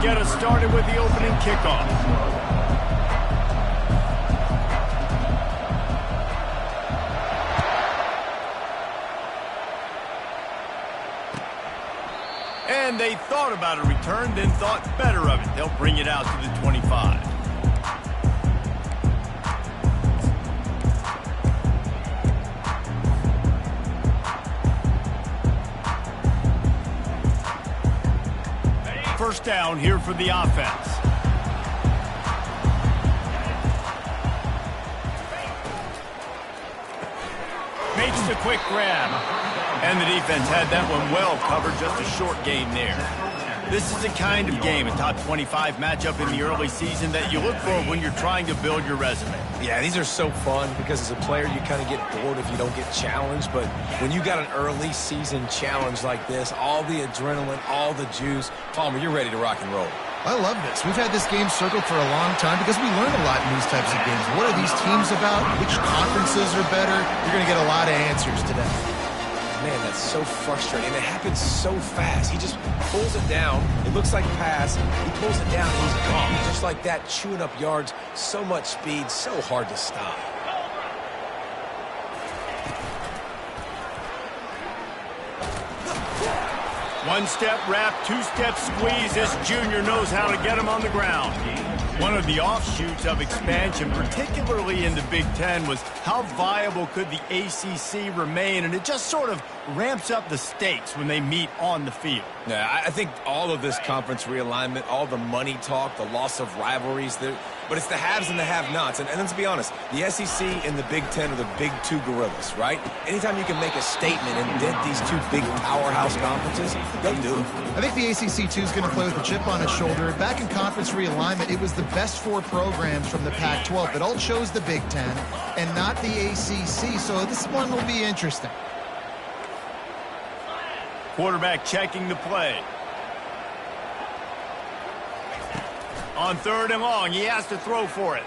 Get us started with the opening kickoff. And they thought about a return, then thought better of it. They'll bring it out to the 25. First down here for the offense. Makes the quick grab. And the defense had that one well covered, just a short gain there. This is the kind of game, a top 25 matchup in the early season, that you look for when you're trying to build your resume. Yeah, these are so fun because as a player, you kind of get bored if you don't get challenged. But when you got an early season challenge like this, all the adrenaline, all the juice, Palmer, you're ready to rock and roll. I love this. We've had this game circled for a long time because we learn a lot in these types of games. What are these teams about? Which conferences are better? You're going to get a lot of answers today. Man, that's so frustrating. It happens so fast. He just pulls it down. It looks like pass. He pulls it down, and he's gone. Just like that, chewing up yards. So much speed, so hard to stop. One-step wrap, two-step squeeze. This junior knows how to get him on the ground. One of the offshoots of expansion, particularly in the Big Ten, was how viable could the ACC remain, and it just sort of ramps up the stakes when they meet on the field. Yeah, I think all of this conference realignment, all the money talk, the loss of rivalries, but it's the haves and the have-nots. And let's be honest, the SEC and the Big Ten are the big two gorillas, right? Anytime you can make a statement and dent these two big powerhouse conferences, go do it. I think the ACC, too, is going to play with a chip on its shoulder. Back in conference realignment, it was the best four programs from the Pac-12 that all chose the Big Ten and not the ACC, so this one will be interesting. Quarterback checking the play. On third and long, he has to throw for it.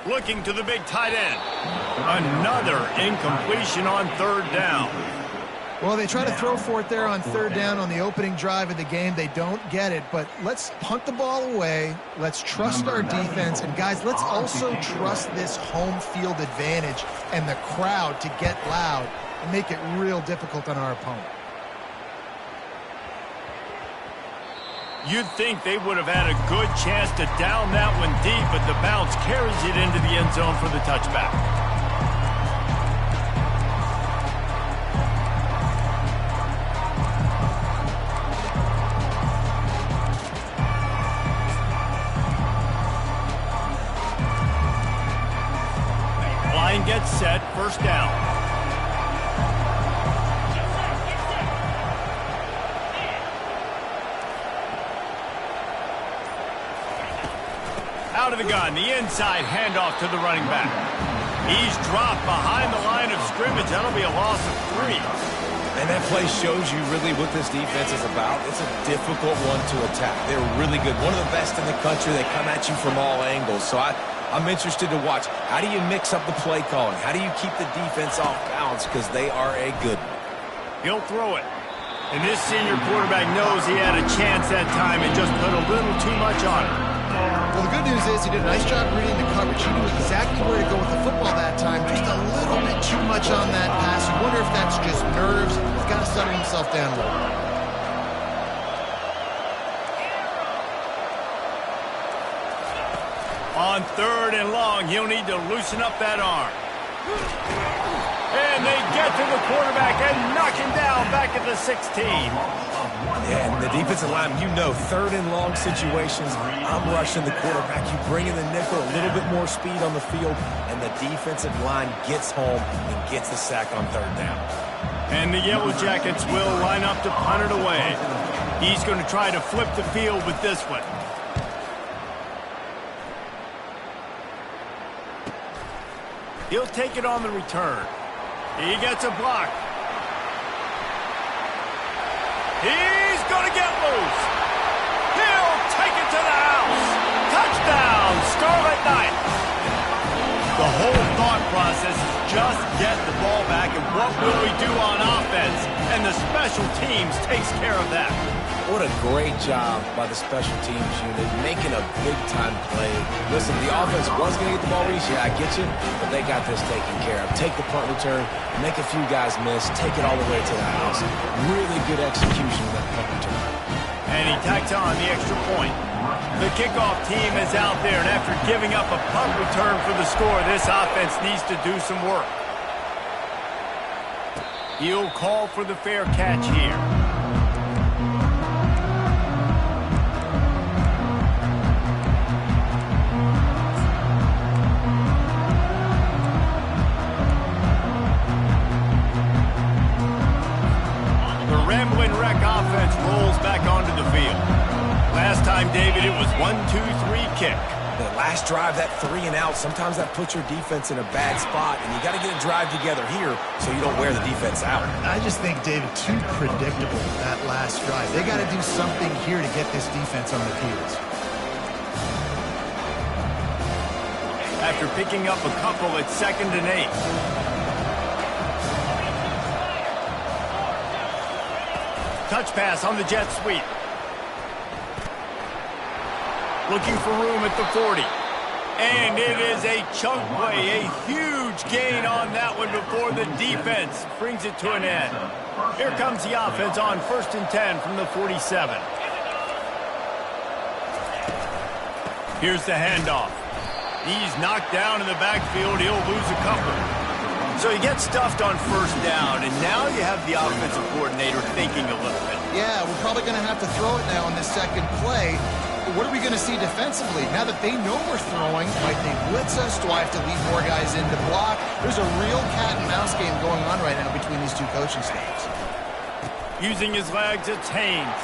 Looking to the big tight end. Another incompletion on third down. Well, they try to throw for it there on third down on the opening drive of the game. They don't get it, but let's punt the ball away. Let's trust our defense. And, guys, let's also trust this home field advantage and the crowd to get loud and make it real difficult on our opponent. You'd think they would have had a good chance to down that one deep, but the bounce carries it into the end zone for the touchback. Line gets set, first down. Out of the gun, the inside handoff to the running back. He's dropped behind the line of scrimmage. That'll be a loss of 3. And that play shows you really what this defense is about. It's a difficult one to attack. They're really good. One of the best in the country. They come at you from all angles. So I'm interested to watch. How do you mix up the play calling? How do you keep the defense off balance? Because they are a good one. He'll throw it. And this senior quarterback knows he had a chance that time and just put a little too much on it. Well, the good news is he did a nice job reading the coverage. He knew exactly where to go with the football that time. Just a little bit too much on that pass. You wonder if that's just nerves. He's got to settle himself down a little. On third and long, he'll need to loosen up that arm. And they get to the quarterback and knock him down back at the 16. Yeah, and the defensive line, you know, third and long situations, I'm rushing the quarterback. You bring in the nickel, a little bit more speed on the field, and the defensive line gets home and gets the sack on third down. And the Yellow Jackets will line up to punt it away. He's going to try to flip the field with this one. He'll take it on the return. He gets a block. He's going to get loose. He'll take it to the house. Touchdown, Scarlet Knights. The whole thought process is just get the ball back, and what will we do on offense? And the special teams takes care of that. What a great job by the special teams unit, making a big-time play. Listen, the offense was going to get the ball reached. Yeah, I get you, but they got this taken care of. Take the punt return, make a few guys miss, take it all the way to the house. Really good execution of that punt return. And he tacks on the extra point. The kickoff team is out there, and after giving up a punt return for the score, this offense needs to do some work. He'll call for the fair catch here. Offense rolls back onto the field. Last time, David, it was 1-2-3 kick. The last drive, that 3 and out, sometimes that puts your defense in a bad spot, and you got to get a drive together here so you don't wear the defense out. I just think, David, too predictable, that last drive. They got to do something here to get this defense on their heels. After picking up a couple at 2nd and 8. Touch pass on the jet sweep. Looking for room at the 40. And it is a chunk play, a huge gain on that one before the defense brings it to an end. Here comes the offense on 1st and 10 from the 47. Here's the handoff. He's knocked down in the backfield. He'll lose a couple. So he gets stuffed on 1st down, and now you have the offensive coordinator thinking a little bit. Yeah, we're probably going to have to throw it now on this second play. But what are we going to see defensively? Now that they know we're throwing, might they blitz us? Do I have to leave more guys in to block? There's a real cat and mouse game going on right now between these two coaching staffs. Using his legs, it's Haynes.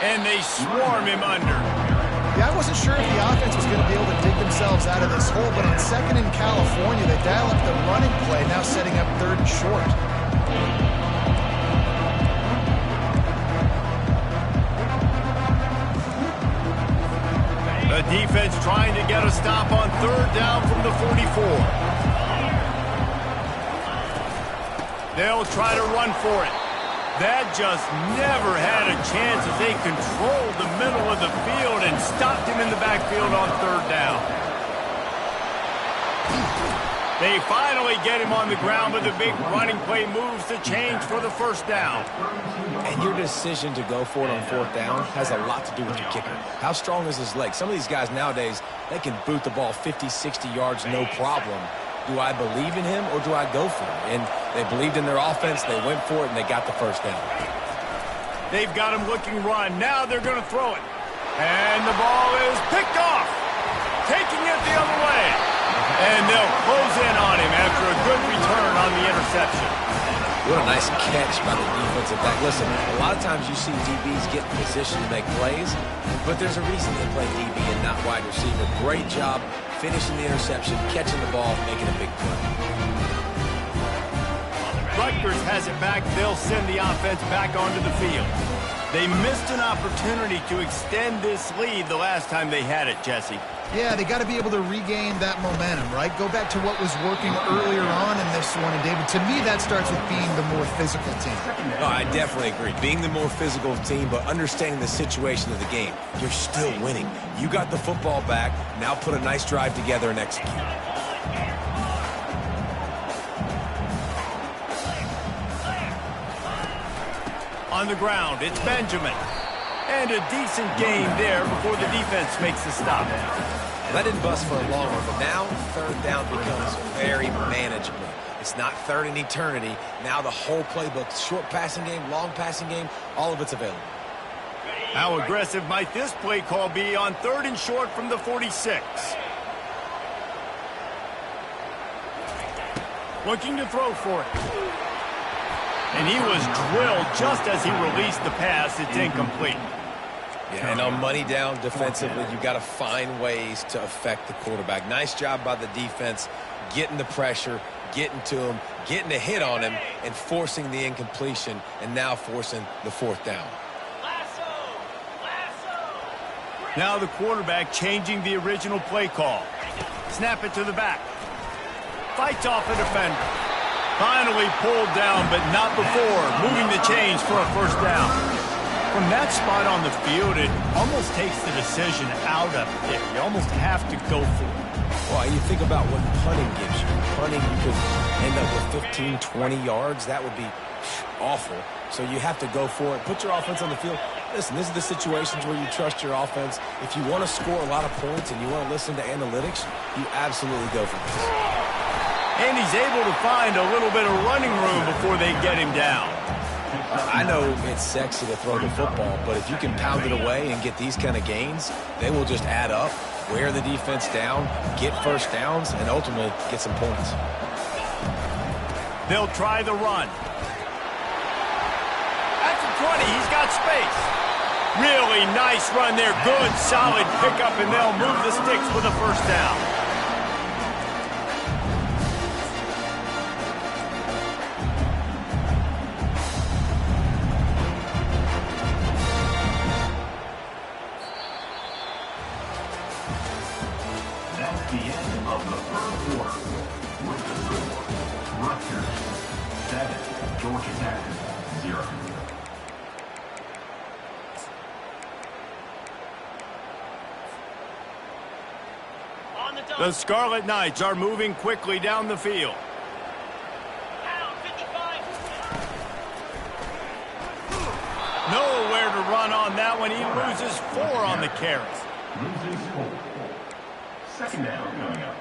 And they swarm him under. Yeah, I wasn't sure if the offense was going to be able to dig themselves out of this hole, but on 2nd in California, they dial up the running play, now setting up 3rd and short. The defense trying to get a stop on 3rd down from the 44. They'll try to run for it. That just never had a chance as they controlled the middle of the field and stopped him in the backfield on 3rd down. They finally get him on the ground, but the big running play moves the change for the 1st down. And your decision to go for it on 4th down has a lot to do with your kicker. How strong is his leg? Some of these guys nowadays, they can boot the ball 50, 60 yards, no problem. Do I believe in him or do I go for it? And they believed in their offense, they went for it, and they got the 1st down. They've got him looking run. Now they're going to throw it. And the ball is picked off. Taking it the other way. And they'll close in on him after a good return on the interception. What a nice catch by the defensive back. Listen, a lot of times you see DBs get in position to make plays, but there's a reason they play DB and not wide receiver. Great job finishing the interception, catching the ball, making a big play. Rutgers has it back. They'll send the offense back onto the field. They missed an opportunity to extend this lead the last time they had it, Jesse. Yeah, they got to be able to regain that momentum, right? Go back to what was working earlier on in this one. And, David, to me, that starts with being the more physical team. No, I definitely agree. Being the more physical team, but understanding the situation of the game. You're still winning. You got the football back. Now put a nice drive together and execute. On the ground, it's Benjamin. And a decent gain there before the defense makes the stop. That didn't bust for a long one, but now 3rd down becomes very manageable. It's not 3rd in eternity. Now the whole playbook, short passing game, long passing game, all of it's available. How aggressive might this play call be on 3rd and short from the 46? Looking to throw for it. And he was drilled just as he released the pass. It's incomplete. Yeah, and on money down defensively, you got to find ways to affect the quarterback. Nice job by the defense, getting the pressure, getting to him, getting a hit on him, and forcing the incompletion, and now forcing the 4th down. Now the quarterback changing the original play call. Snap it to the back. Fights off the defender. Finally pulled down, but not before moving the chains for a 1st down. From that spot on the field, it almost takes the decision out of it. You almost have to go for it. Well, you think about what punting gives you. Punting, you could end up with 15, 20 yards. That would be awful. So you have to go for it. Put your offense on the field. Listen, this is the situations where you trust your offense. If you want to score a lot of points and you want to listen to analytics, you absolutely go for this. And he's able to find a little bit of running room before they get him down. I know it's sexy to throw the football, but if you can pound it away and get these kind of gains, they will just add up, wear the defense down, get first downs, and ultimately get some points. They'll try the run. At the 20, he's got space. Really nice run there. Good, solid pickup, and they'll move the sticks with a first down. That's the end of the third quarter. With the score, Rutgers 7, Georgia Tech 0. The Scarlet Knights are moving quickly down the field. Nowhere to run on that one. He loses 4 on the carry. Loses 4. Second down coming up.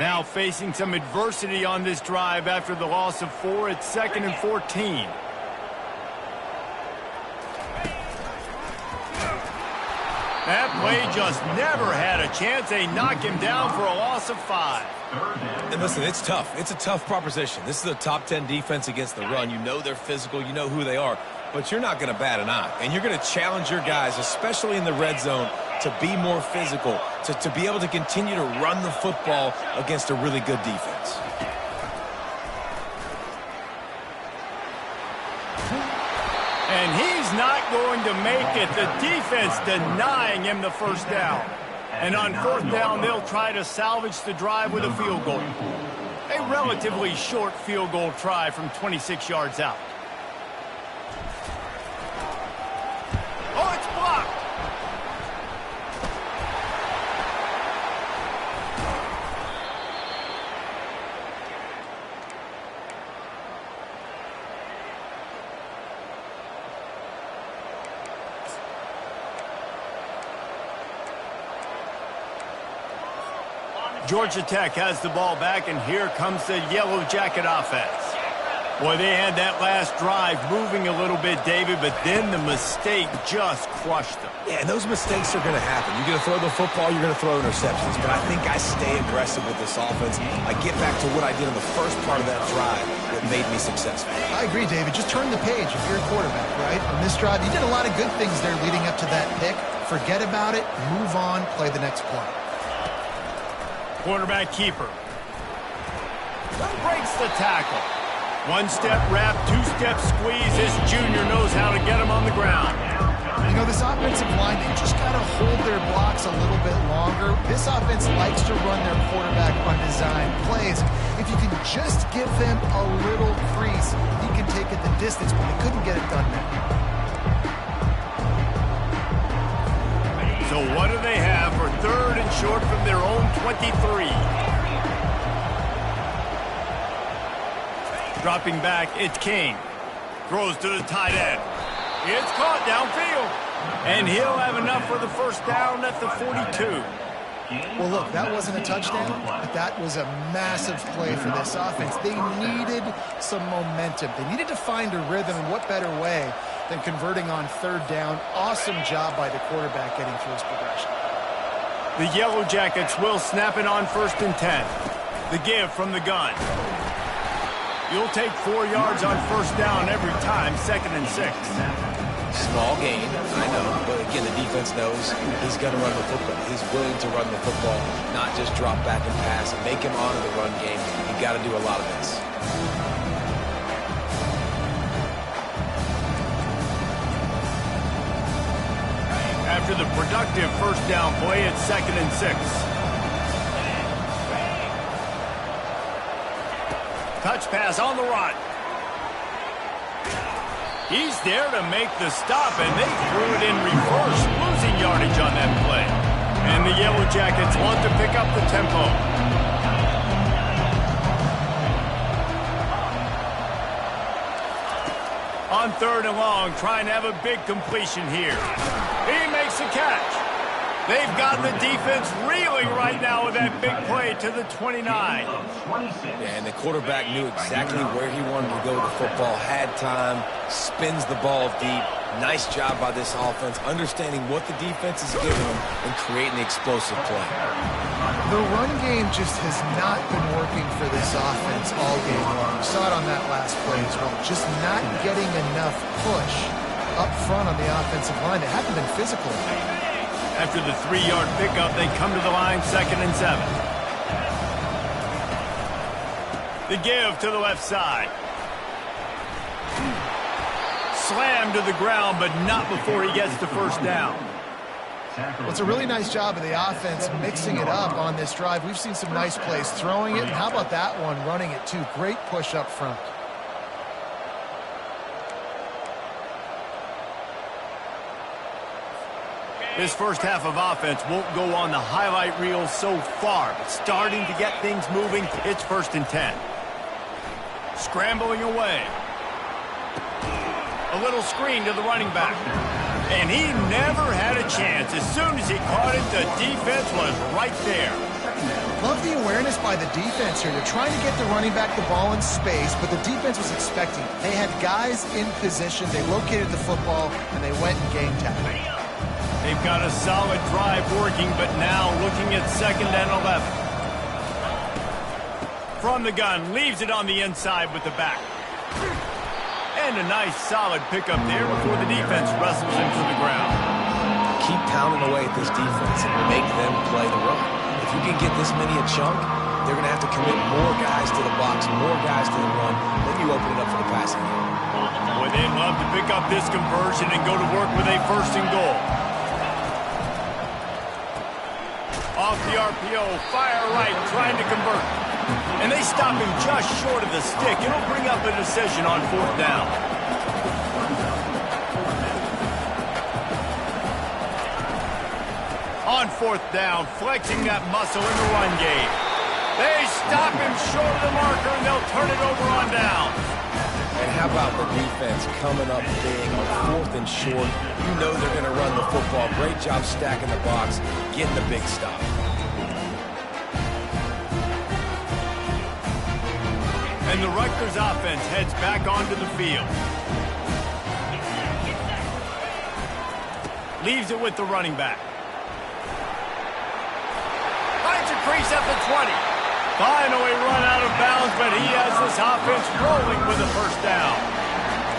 Now facing some adversity on this drive after the loss of 4. It's 2nd and 14. That play just never had a chance. They knock him down for a loss of 5. And listen, it's tough. It's a tough proposition. This is a top 10 defense against the run. You know they're physical. You know who they are. But you're not going to bat an eye. And you're going to challenge your guys, especially in the red zone, to be more physical, to be able to continue to run the football against a really good defense. And he's not going to make it. The defense denying him the first down. And on 4th down, they'll try to salvage the drive with a field goal. A relatively short field goal try from 26 yards out. Oh, it's blocked. Georgia Tech has the ball back, and here comes the Yellow Jacket offense. Boy, they had that last drive moving a little bit, David, but then the mistake just crushed them. Yeah, and those mistakes are going to happen. You're going to throw the football, you're going to throw interceptions. But I think I stay aggressive with this offense. I get back to what I did in the first part of that drive that made me successful. I agree, David. Just turn the page if you're a quarterback, right? On this drive, you did a lot of good things there leading up to that pick. Forget about it, move on, play the next play. Quarterback keeper. Breaks the tackle. 1-step wrap, 2-step squeeze. This junior knows how to get him on the ground. You know, this offensive line, they just got to hold their blocks a little bit longer. This offense likes to run their quarterback on design plays. If you can just give them a little crease, he can take it the distance, but they couldn't get it done there. So what do they have for 3rd and short from their own 23? Dropping back, it's King. Throws to the tight end. It's caught downfield. And he'll have enough for the first down at the 42. Well, look, that wasn't a touchdown, but that was a massive play for this offense. They needed some momentum. They needed to find a rhythm, and what better way than converting on 3rd down. Awesome job by the quarterback getting through his progression. The Yellow Jackets will snap it on 1st and 10. The give from the gun. You'll take 4 yards on 1st down every time, 2nd and 6. Small gain, I know, but again, the defense knows he's going to run the football. He's willing to run the football, not just drop back and pass and make him honor the run game. You got to do a lot of this. After the productive 1st down play, it's 2nd and 6. touch pass on the run. He's there to make the stop, and they threw it in reverse, losing yardage on that play. And the Yellow Jackets want to pick up the tempo. On 3rd and long, trying to have a big completion here. He makes the catch. They've got the defense reeling right now with that big play to the 29. Yeah, and the quarterback knew exactly where he wanted to go with the football, had time, spins the ball deep. Nice job by this offense, understanding what the defense is giving them and creating the explosive play. The run game just has not been working for this offense all game long. You saw it on that last play as well. Just not getting enough push up front on the offensive line. They haven't been physical. After the 3-yard pickup, they come to the line, 2nd and 7. The give to the left side. Slammed to the ground, but not before he gets the first down. Well, it's a really nice job of the offense mixing it up on this drive. We've seen some nice plays throwing it, and how about that one running it too? Great push up front. This first half of offense won't go on the highlight reel so far, but starting to get things moving. It's 1st and 10. Scrambling away. A little screen to the running back. And he never had a chance. As soon as he caught it, the defense was right there. Love the awareness by the defense here. They're trying to get the running back the ball in space, but the defense was expecting it. They had guys in position. They located the football, and they went and game tackled. They've got a solid drive working, but now looking at 2nd and 11. From the gun, leaves it on the inside with the back. And a nice solid pickup there before the defense wrestles him to the ground. Keep pounding away at this defense and make them play the run. If you can get this many a chunk, they're going to have to commit more guys to the box, more guys to the run. Then you open it up for the passing game. Boy, they'd love to pick up this conversion and go to work with a 1st and goal. Off the RPO, fire right, trying to convert. And they stop him just short of the stick. It'll bring up a decision on 4th down. On 4th down, flexing that muscle in the run game. They stop him short of the marker, and they'll turn it over on down. And how about the defense coming up big on 4th and short? You know they're going to run the football. Great job stacking the box, getting the big stop. And the Rutgers offense heads back onto the field. Leaves it with the running back. Finds a crease at the 20. Finally run out of bounds, but he has this offense rolling with a 1st down.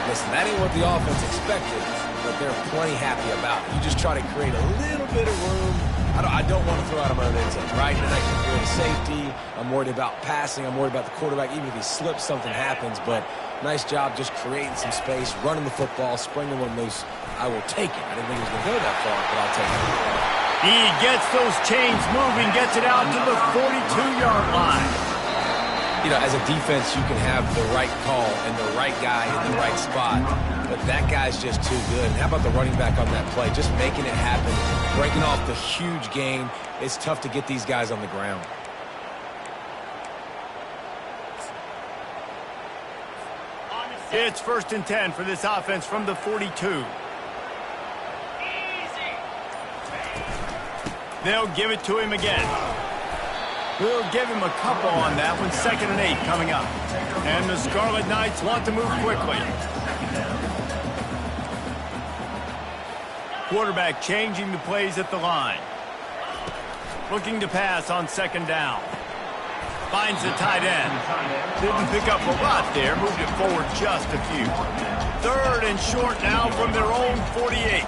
Listen, that ain't what the offense expected, but they're plenty happy about it. You just try to create a little bit of room. I don't want to throw out a man end zone, right? And I can create a safety. I'm worried about passing. I'm worried about the quarterback. Even if he slips, something happens. But nice job just creating some space, running the football, springing one loose. I will take it. I didn't think he was going to go that far, but I'll take it. He gets those chains moving, gets it out to the 42-yard line. You know, as a defense, you can have the right call and the right guy in the right spot, but that guy's just too good. And how about the running back on that play? Just making it happen, breaking off the huge gain. It's tough to get these guys on the ground. It's 1st and 10 for this offense from the 42. They'll give it to him again. We'll give him a couple on that one. 2nd and 8 coming up. And the Scarlet Knights want to move quickly. Quarterback changing the plays at the line. Looking to pass on 2nd down. Finds the tight end. Didn't pick up a lot there. Moved it forward just a few. 3rd and short now from their own 48.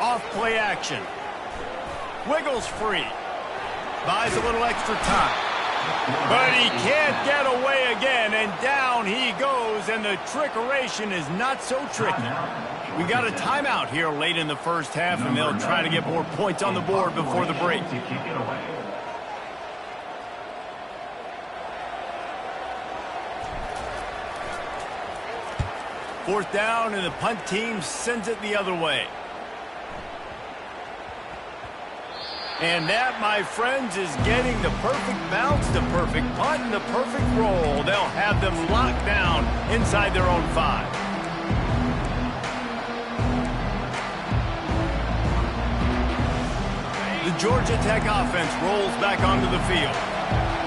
Off play action. Wiggles free. Buys a little extra time. But he can't get away again, and down he goes, and the trickeration is not so tricky. We got a timeout here late in the first half, and they'll try to get more points on the board before the break. 4th down, and the punt team sends it the other way. And that, my friends, is getting the perfect bounce, the perfect punt, and the perfect roll. They'll have them locked down inside their own 5. The Georgia Tech offense rolls back onto the field.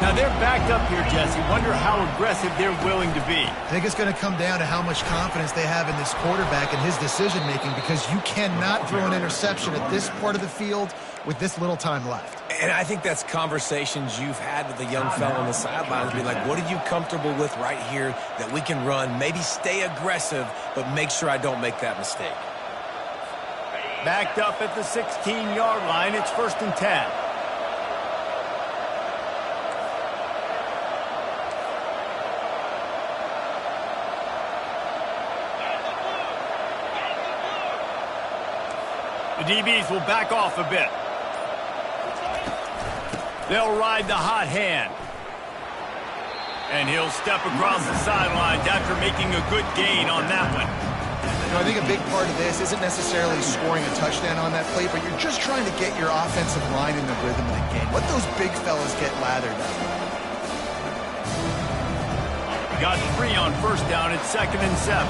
Now they're backed up here, Jesse. Wonder how aggressive they're willing to be. I think it's going to come down to how much confidence they have in this quarterback and his decision-making, because you cannot throw an interception at this part of the field with this little time left. And I think that's conversations you've had with the young fella on the sidelines. Be like, what are you comfortable with right here that we can run? Maybe stay aggressive, but make sure I don't make that mistake. Backed up at the 16-yard line. It's 1st and 10. The DBs will back off a bit. They'll ride the hot hand. And he'll step across the sidelines after making a good gain on that one. You know, I think a big part of this isn't necessarily scoring a touchdown on that play, but you're just trying to get your offensive line in the rhythm of the game. Let those big fellas get lathered up. We got 3 on 1st down. It's 2nd and 7.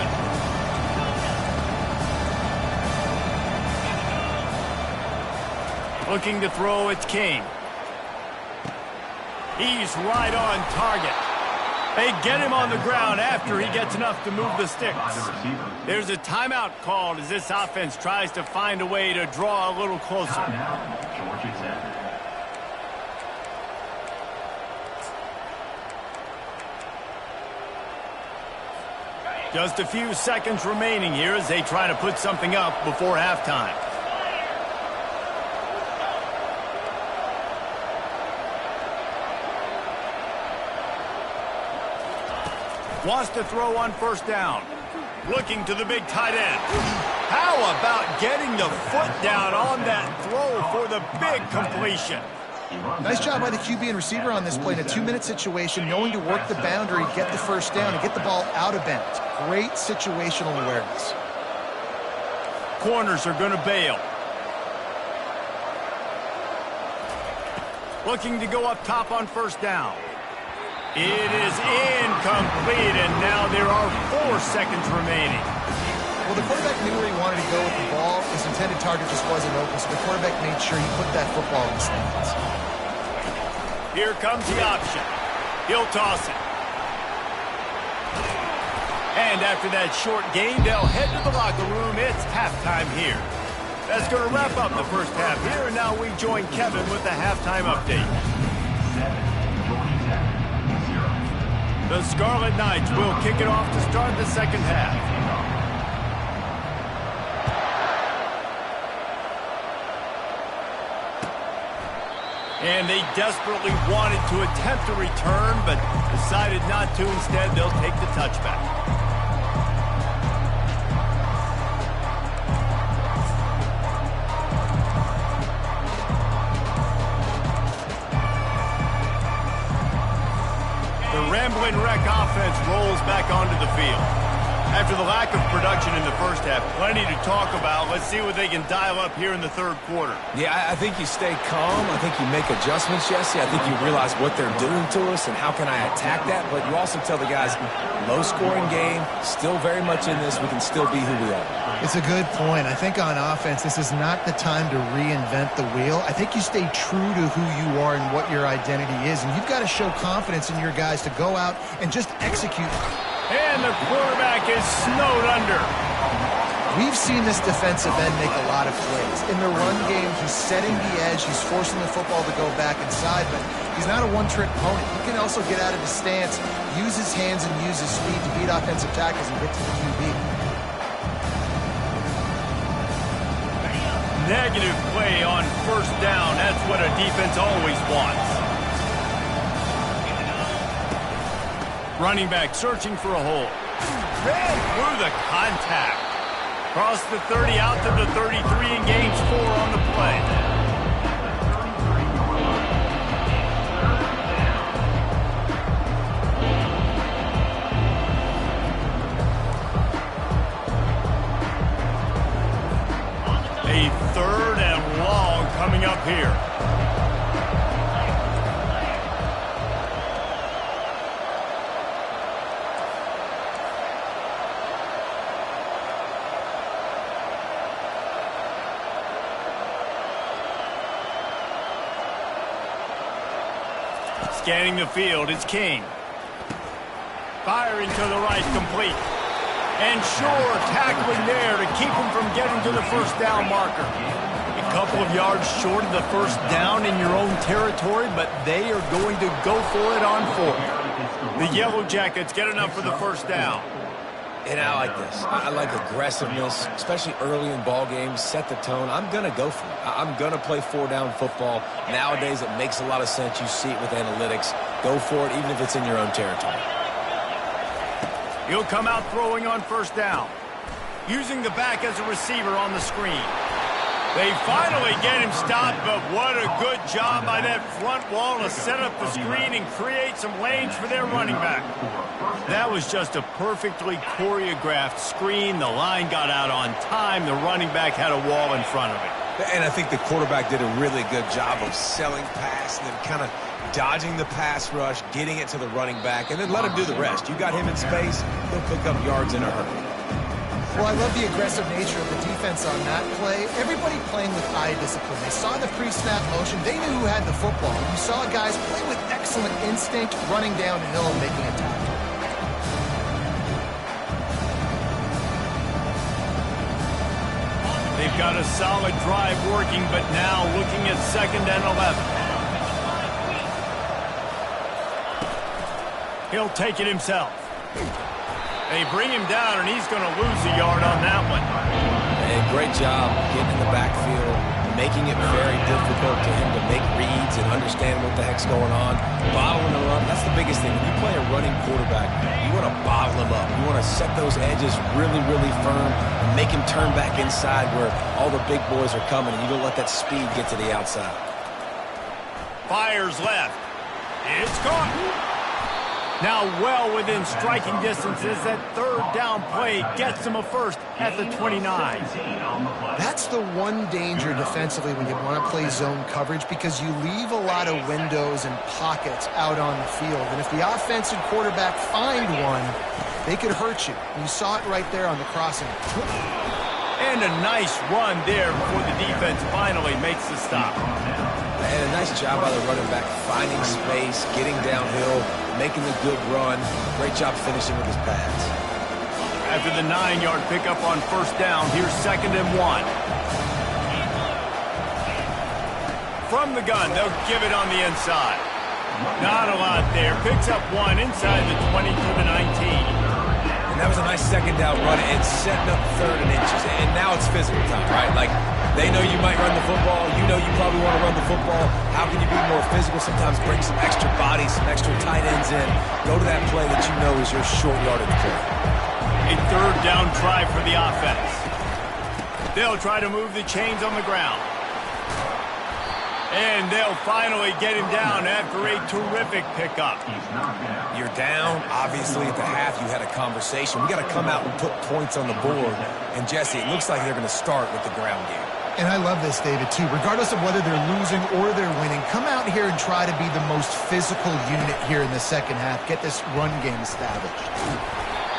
Looking to throw, it's King. He's right on target. They get him on the ground after he gets enough to move the sticks. There's a timeout called as this offense tries to find a way to draw a little closer. Just a few seconds remaining here as they try to put something up before halftime. Wants to throw on 1st down. Looking to the big tight end. How about getting the foot down on that throw for the big completion? Nice job by the QB and receiver on this play in a 2-minute situation, knowing to work the boundary, get the 1st down, and get the ball out of bounds. Great situational awareness. Corners are going to bail. Looking to go up top on 1st down. It is incomplete, and now there are 4 seconds remaining. Well, the quarterback knew where he wanted to go with the ball. His intended target just wasn't open, so the quarterback made sure he put that football in the stands. Here comes the option. He'll toss it. And after that short gain, they'll head to the locker room. It's halftime here. That's going to wrap up the 1st half here, and now we join Kevin with the halftime update. The Scarlet Knights will kick it off to start the 2nd half. And they desperately wanted to attempt a return, but decided not to. Instead, they'll take the touchback. The Ramblin' Wreck offense rolls back onto the field. After the lack of production in the 1st half, plenty to talk about. Let's see what they can dial up here in the 3rd quarter. Yeah, I think you stay calm. I think you make adjustments, Jesse. I think you realize what they're doing to us and how can I attack that. But you also tell the guys, low-scoring game, still very much in this. We can still be who we are. It's a good point. I think on offense, this is not the time to reinvent the wheel. I think you stay true to who you are and what your identity is. And you've got to show confidence in your guys to go out and just execute. And the quarterback is snowed under. We've seen this defensive end make a lot of plays. In the run game, he's setting the edge. He's forcing the football to go back inside, but he's not a one-trick pony. He can also get out of his stance, use his hands, and use his speed to beat offensive tackles and get to the QB. Negative play on 1st down. That's what a defense always wants. Running back searching for a hole. Ran through the contact. Across the 30 out to the 33 and gains 4 on the play. Scanning the field, it's King. Firing to the right, complete. And sure, tackling there to keep him from getting to the first down marker. A couple of yards short of the first down in your own territory, but they are going to go for it on fourth. The Yellow Jackets get enough for the first down. And I like this. I like aggressiveness, especially early in ball games. Set the tone. I'm going to go for it. I'm going to play four-down football. Nowadays, it makes a lot of sense. You see it with analytics. Go for it, even if it's in your own territory. He'll come out throwing on first down. Using the back as a receiver on the screen. They finally get him stopped, but what a good job by that front wall to set up the screen and create some lanes for their running back. That was just a perfectly choreographed screen. The line got out on time. The running back had a wall in front of it. And I think the quarterback did a really good job of selling pass and then kind of dodging the pass rush, getting it to the running back, and then let him do the rest. You got him in space, he'll pick up yards in a hurry. Well, I love the aggressive nature of the defense on that play. Everybody playing with eye discipline. They saw the pre-snap motion. They knew who had the football. You saw guys play with excellent instinct, running downhill and making a tackle. They've got a solid drive working, but now looking at 2nd and 11. He'll take it himself. They bring him down, and he's going to lose a yard on that one. And great job getting in the backfield, making it very difficult to him to make reads and understand what the heck's going on. Bottling him up, that's the biggest thing. When you play a running quarterback, you want to bottle him up. You want to set those edges really, really firm and make him turn back inside where all the big boys are coming, and you don't let that speed get to the outside. Fires left. It's caught. Now well within striking distance as that 3rd down play gets him a first at the 29. That's the one danger defensively when you want to play zone coverage, because you leave a lot of windows and pockets out on the field. And if the offensive quarterback find one, they could hurt you. You saw it right there on the crossing. And a nice run there before the defense finally makes the stop. And a nice job by the running back, finding space, getting downhill, making a good run. Great job finishing with his pads. After the 9-yard pickup on first down, here's 2nd and 1. From the gun, they'll give it on the inside. Not a lot there. Picks up 1 inside the 20 to the 19. And that was a nice 2nd down run and setting up 3rd and inches. And now it's physical time, right? Like, they know you might run the football. You know you probably want to run the football. How can you be more physical? Sometimes bring some extra bodies, some extra tight ends in. Go to that play that you know is your short yardage play. A 3rd down try for the offense. They'll try to move the chains on the ground. And they'll finally get him down after a terrific pickup. You're down. Obviously, at the half, you had a conversation. We got to come out and put points on the board. And, Jesse, it looks like they're going to start with the ground game. And I love this, David, too. Regardless of whether they're losing or they're winning, come out here and try to be the most physical unit here in the second half. Get this run game established.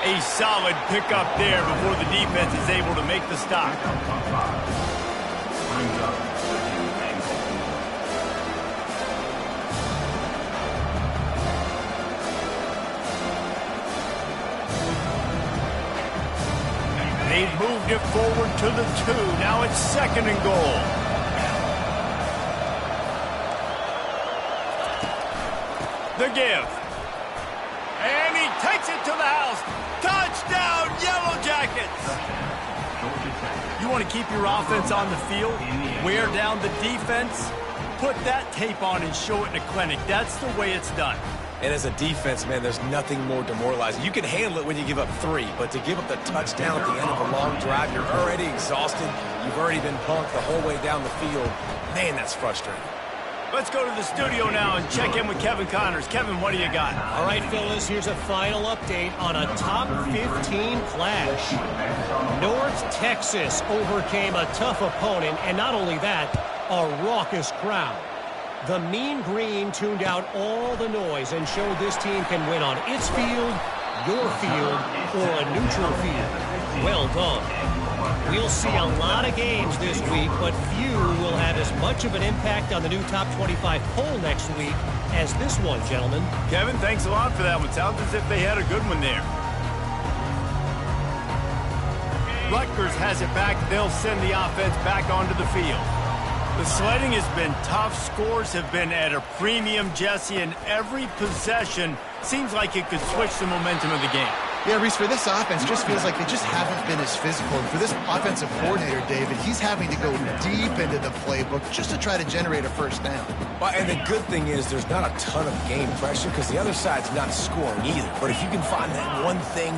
A solid pickup there before the defense is able to make the stop. They've moved it forward to the 2. Now it's 2nd and goal. The give. And he takes it to the house. Touchdown, Yellow Jackets. You want to keep your offense on the field, wear down the defense, put that tape on and show it in a clinic. That's the way it's done. And as a defense, man, there's nothing more demoralizing. You can handle it when you give up 3, but to give up the touchdown at the end of a long drive, you're already exhausted. You've already been punked the whole way down the field. Man, that's frustrating. Let's go to the studio now and check in with Kevin Connors. Kevin, what do you got? All right, Phyllis, here's a final update on a top 15 clash. North Texas overcame a tough opponent, and not only that, a raucous crowd. The Mean Green tuned out all the noise and showed this team can win on its field, your field, or a neutral field. Well done. We'll see a lot of games this week, but few will have as much of an impact on the new top 25 poll next week as this one, gentlemen. Kevin, thanks a lot for that one. Sounds as if they had a good one there. Rutgers has it back. They'll send the offense back onto the field. The sledding has been tough. Scores have been at a premium, Jesse, and every possession seems like it could switch the momentum of the game. Yeah, Reese, for this offense, just feels like they just haven't been as physical. And for this offensive coordinator, David, he's having to go deep into the playbook just to try to generate a first down. Well, and the good thing is there's not a ton of game pressure because the other side's not scoring either. But if you can find that one thing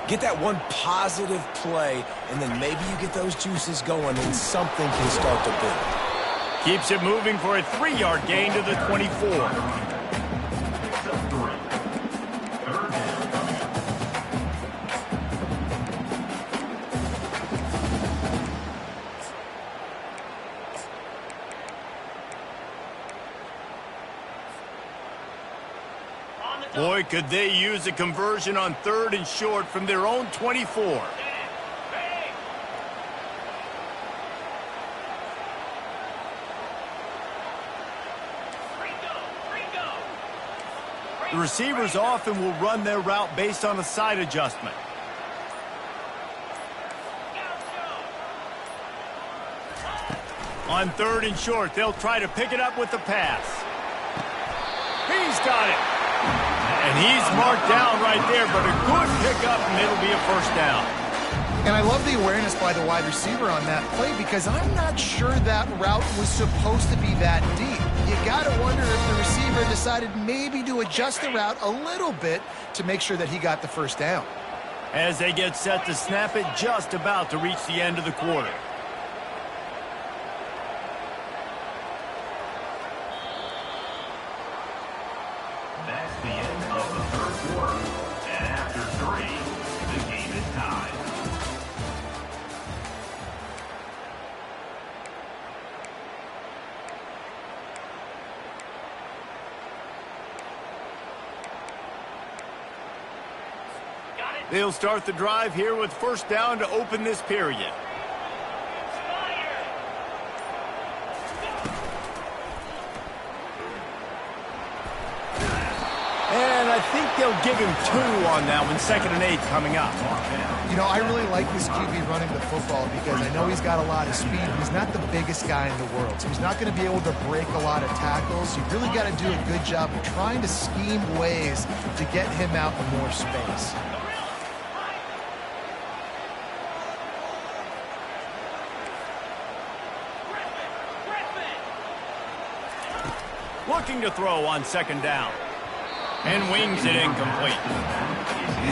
get that one positive play, and then maybe you get those juices going and something can start to build. Keeps it moving for a 3-yard gain to the 24. Boy, could they use a conversion on 3rd and short from their own 24. The receivers often will run their route based on a side adjustment. On 3rd and short, they'll try to pick it up with the pass. He's got it. And he's marked down right there, but a good pickup, and it'll be a first down. And I love the awareness by the wide receiver on that play because I'm not sure that route was supposed to be that deep. You got to wonder if the receiver decided maybe to adjust the route a little bit to make sure that he got the first down. As they get set to snap it, just about to reach the end of the quarter. That's the end of the third quarter. And after 3, the game is tied. They'll start the drive here with first down to open this period. And I think they'll give him 2 on that one, 2nd and 8 coming up. You know, I really like this QB running the football because I know he's got a lot of speed. He's not the biggest guy in the world, so he's not going to be able to break a lot of tackles. You've really got to do a good job of trying to scheme ways to get him out in more space. Looking to throw on 2nd down. And wings it incomplete.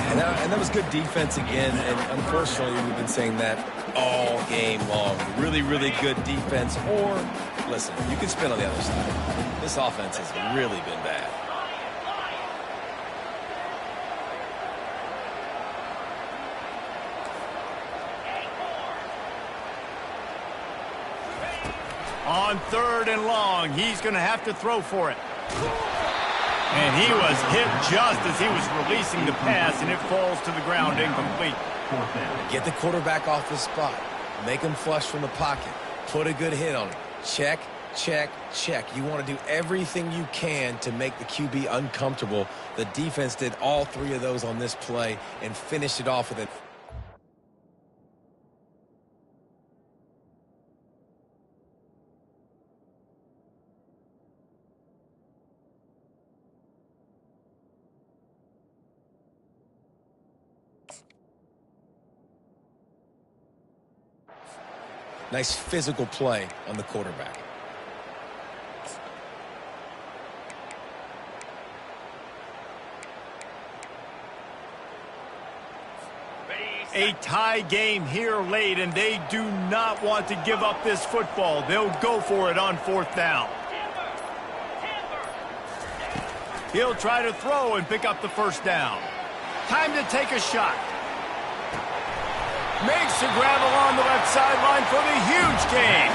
And that was good defense again, and unfortunately we've been saying that all game long. Really, really good defense, or, listen, you can spin on the other side. This offense has really been bad. On 3rd and long, he's going to have to throw for it. And he was hit just as he was releasing the pass, and it falls to the ground incomplete. Get the quarterback off his spot. Make him flush from the pocket. Put a good hit on him. Check, check, check. You want to do everything you can to make the QB uncomfortable. The defense did all 3 of those on this play and finished it off with it. Nice physical play on the quarterback. A tie game here late, and they do not want to give up this football. They'll go for it on 4th down. He'll try to throw and pick up the first down. Time to take a shot. Makes the grab along the left sideline for the huge gain.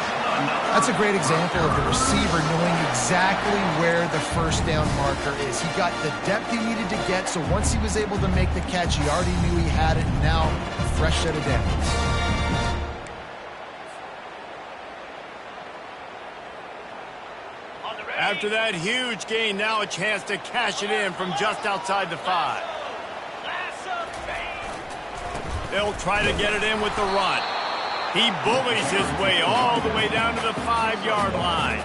That's a great example of the receiver knowing exactly where the first down marker is. He got the depth he needed to get, so once he was able to make the catch, he already knew he had it, and now fresh set of downs. After that huge gain, now a chance to cash it in from just outside the 5. They'll try to get it in with the run. He bullies his way all the way down to the 5-yard line.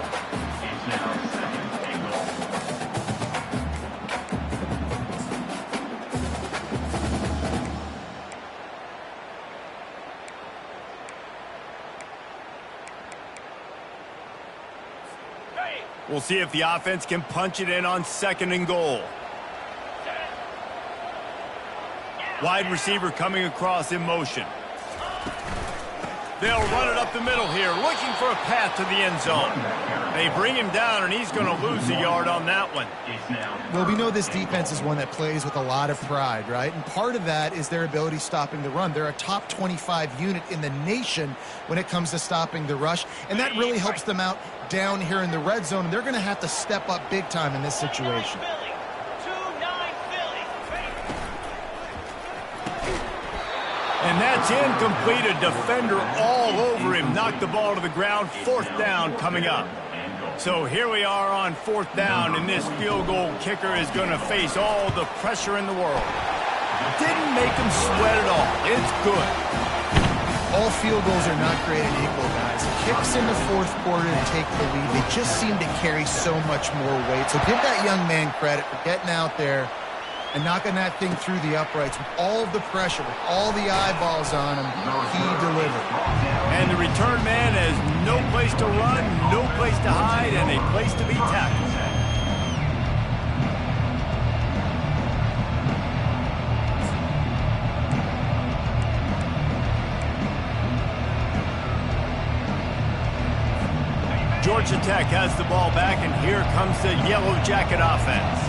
We'll see if the offense can punch it in on 2nd and goal. Wide receiver coming across in motion. They'll run it up the middle here, looking for a path to the end zone. They bring him down, and he's going to lose a yard on that one. Well, we know this defense is one that plays with a lot of pride, right? And part of that is their ability stopping the run. They're a top 25 unit in the nation when it comes to stopping the rush, and that really helps them out down here in the red zone, and they're going to have to step up big time in this situation. And that's incomplete. A defender all over him. Knocked the ball to the ground. 4th down coming up. So here we are on 4th down, and this field goal kicker is going to face all the pressure in the world. Didn't make him sweat at all. It's good. All field goals are not created equal, guys. Kicks in the 4th quarter to take the lead. They just seem to carry so much more weight. So give that young man credit for getting out there and knocking that thing through the uprights with all of the pressure, with all the eyeballs on him. He delivered. And the return man has no place to run, no place to hide, and a place to be tackled. Georgia Tech has the ball back, and here comes the Yellow Jacket offense.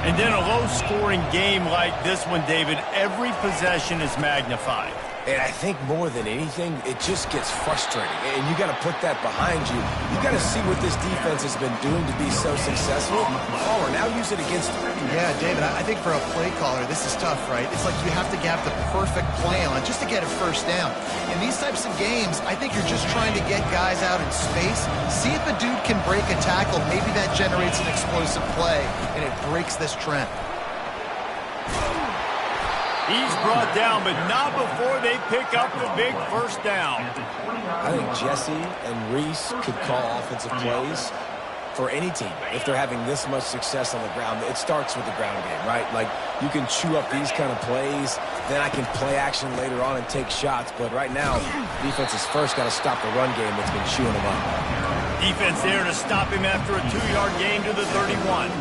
And in a low-scoring game like this one, David, every possession is magnified. And I think more than anything, it just gets frustrating. And you got to put that behind you. You got to see what this defense has been doing to be so successful. Caller, now use it against them. Yeah, David, I think for a play caller, this is tough, right? It's like you have to have the perfect play on just to get a 1st down. In these types of games, I think you're just trying to get guys out in space, see if a dude can break a tackle. Maybe that generates an explosive play, and it breaks this trend. He's brought down, but not before they pick up the big 1st down. I think Jesse and Reese could call offensive plays for any team. If they're having this much success on the ground, it starts with the ground game, right? Like, you can chew up these kind of plays, then I can play action later on and take shots. But right now, defense has first got to stop the run game that's been chewing them up. Defense there to stop him after a 2-yard gain to the 31.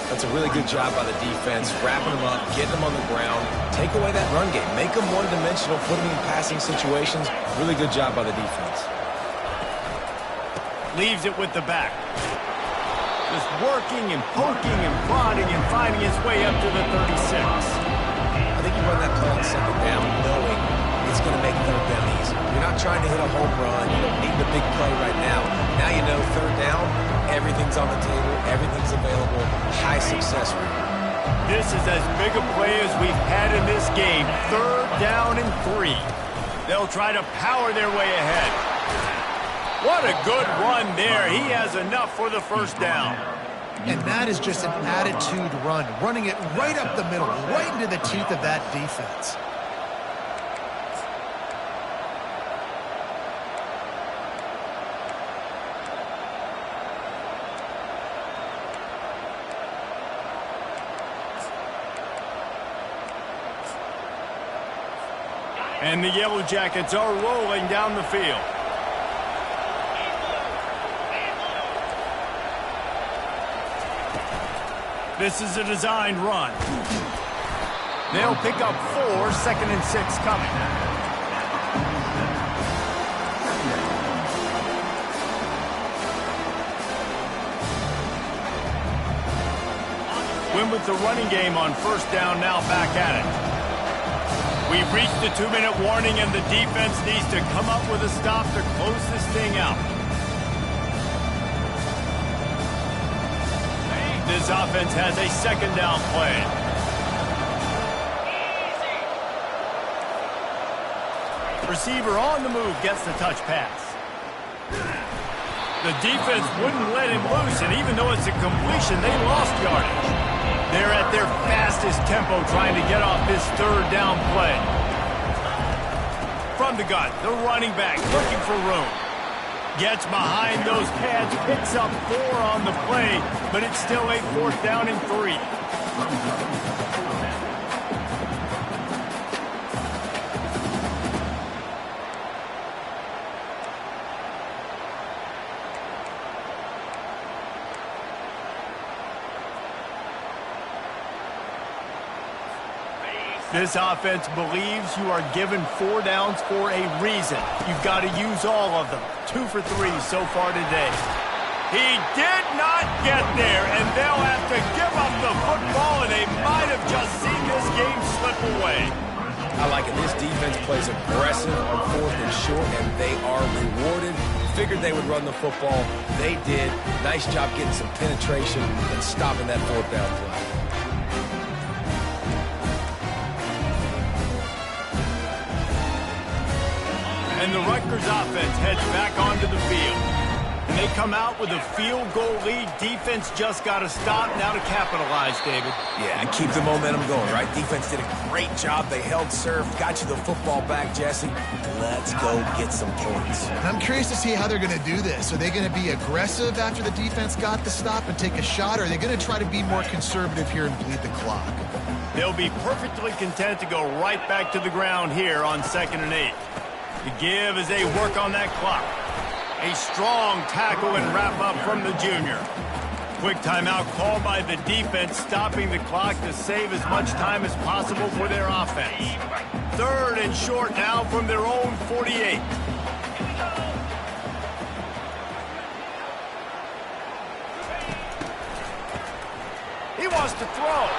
That's a really good job by the defense, wrapping them up, getting them on the ground, take away that run game, make them one-dimensional, put them in passing situations. Really good job by the defense. Leaves it with the back. Just working and poking and prodding and finding his way up to the 36. I think you run that play on 2nd down knowing it's going to make 3rd down easy. You're not trying to hit a home run. You don't need the big play right now. Now you know 3rd down, everything's on the table, everything's available, high success rate. This is as big a play as we've had in this game. 3rd down and 3. They'll try to power their way ahead. What a good run there. He has enough for the 1st down. And that is just an attitude run, running it right up the middle, right into the teeth of that defense. And the Yellow Jackets are rolling down the field. This is a designed run. They'll pick up 4, 2nd and 6 coming. Win with the running game on 1st down, now back at it. We've reached the 2-minute warning, and the defense needs to come up with a stop to close this thing out. This offense has a 2nd down play. Receiver on the move gets the touch pass. The defense wouldn't let him loose, and even though it's a completion, they lost yardage. They're at their fastest tempo trying to get off this third down play. From the gun, the running back looking for room. Gets behind those pads, picks up 4 on the play, but it's still a 4th down and 3. This offense believes you are given 4 downs for a reason. You've got to use all of them. 2 for 3 so far today. He did not get there, and they'll have to give up the football, and they might have just seen this game slip away. I like it. This defense plays aggressive on 4th and short, and they are rewarded. Figured they would run the football. They did. Nice job getting some penetration and stopping that 4th down play. And the Rutgers offense heads back onto the field. And they come out with a field goal lead. Defense just got to stop now to capitalize, David. Yeah, and keep the momentum going, right? Defense did a great job. They held serve, got you the football back, Jesse. Let's go get some points. I'm curious to see how they're going to do this. Are they going to be aggressive after the defense got the stop and take a shot, or are they going to try to be more conservative here and bleed the clock? They'll be perfectly content to go right back to the ground here on 2nd and 8. The give as they work on that clock. A strong tackle and wrap up from the junior. Quick timeout called by the defense, stopping the clock to save as much time as possible for their offense. 3rd and short now from their own 48. He wants to throw.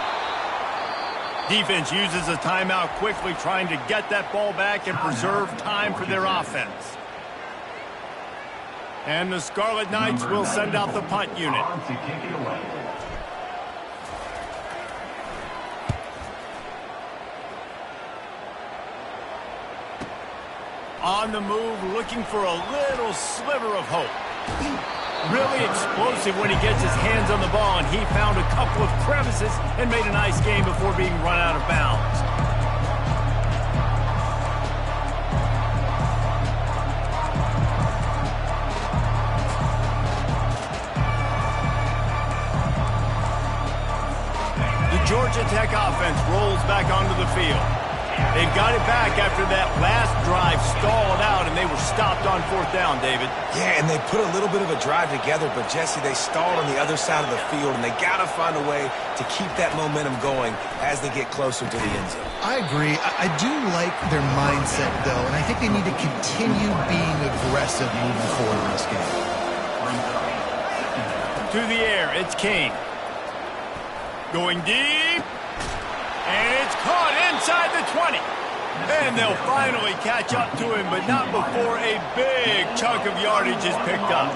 Defense uses a timeout quickly, trying to get that ball back and preserve time for their offense. And the Scarlet Knights will send out the punt unit. On the move, looking for a little sliver of hope. Really explosive when he gets his hands on the ball, and he found a couple of crevices and made a nice game before being run out of bounds. The Georgia Tech offense rolls back onto the field. They've got it back after that last drive stalled out, and they were stopped on 4th down, David. Yeah, and they put a little bit of a drive together, but, Jesse, they stalled on the other side of the field, and they got to find a way to keep that momentum going as they get closer to the end zone. I agree. I do like their mindset, though, and I think they need to continue being aggressive moving forward in this game. To the air, it's King. Going deep. And it's caught inside the 20. And they'll finally catch up to him, but not before a big chunk of yardage is picked up.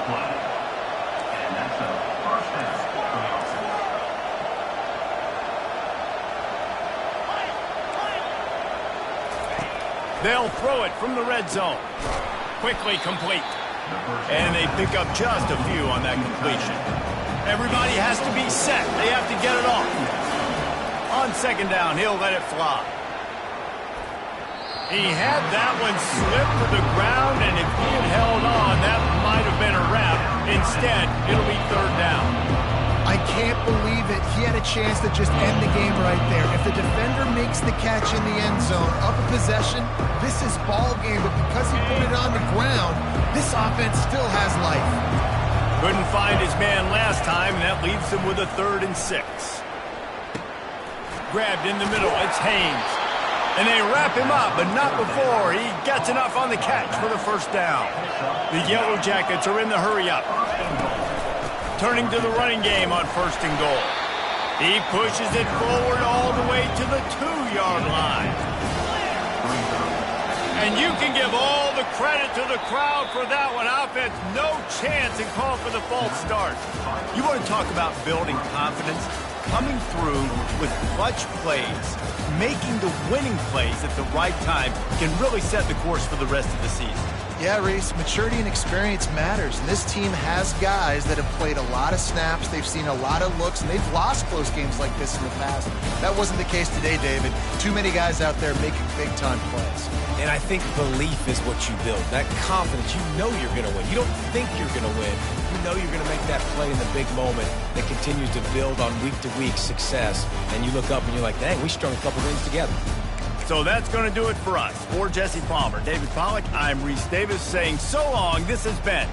They'll throw it from the red zone. Quickly complete. And they pick up just a few on that completion. Everybody has to be set. They have to get it off. On 2nd down, he'll let it fly. He had that one slip to the ground, and if he had held on, that might have been a wrap. Instead, it'll be 3rd down. I can't believe it. He had a chance to just end the game right there. If the defender makes the catch in the end zone, up a possession, this is ball game. But because he put it on the ground, this offense still has life. Couldn't find his man last time, and that leaves him with a 3rd and 6. Grabbed in the middle, it's Haynes. And they wrap him up, but not before he gets enough on the catch for the 1st down. The Yellow Jackets are in the hurry-up. Turning to the running game on 1st and goal. He pushes it forward all the way to the 2-yard line. And you can give all the credit to the crowd for that one. Offense, no chance, and call for the false start. You want to talk about building confidence? Coming through with clutch plays, making the winning plays at the right time can really set the course for the rest of the season. Yeah, Reese, maturity and experience matters, and this team has guys that have played a lot of snaps, they've seen a lot of looks, and they've lost close games like this in the past. That wasn't the case today, David. Too many guys out there making big-time plays. And I think belief is what you build, that confidence. You know you're going to win. You don't think you're going to win. You know you're going to make that play in the big moment that continues to build on week-to-week success, and you look up and you're like, dang, we strung a couple wins together. So that's going to do it for us. For Jesse Palmer, David Pollack, I'm Reese Davis saying so long. This has been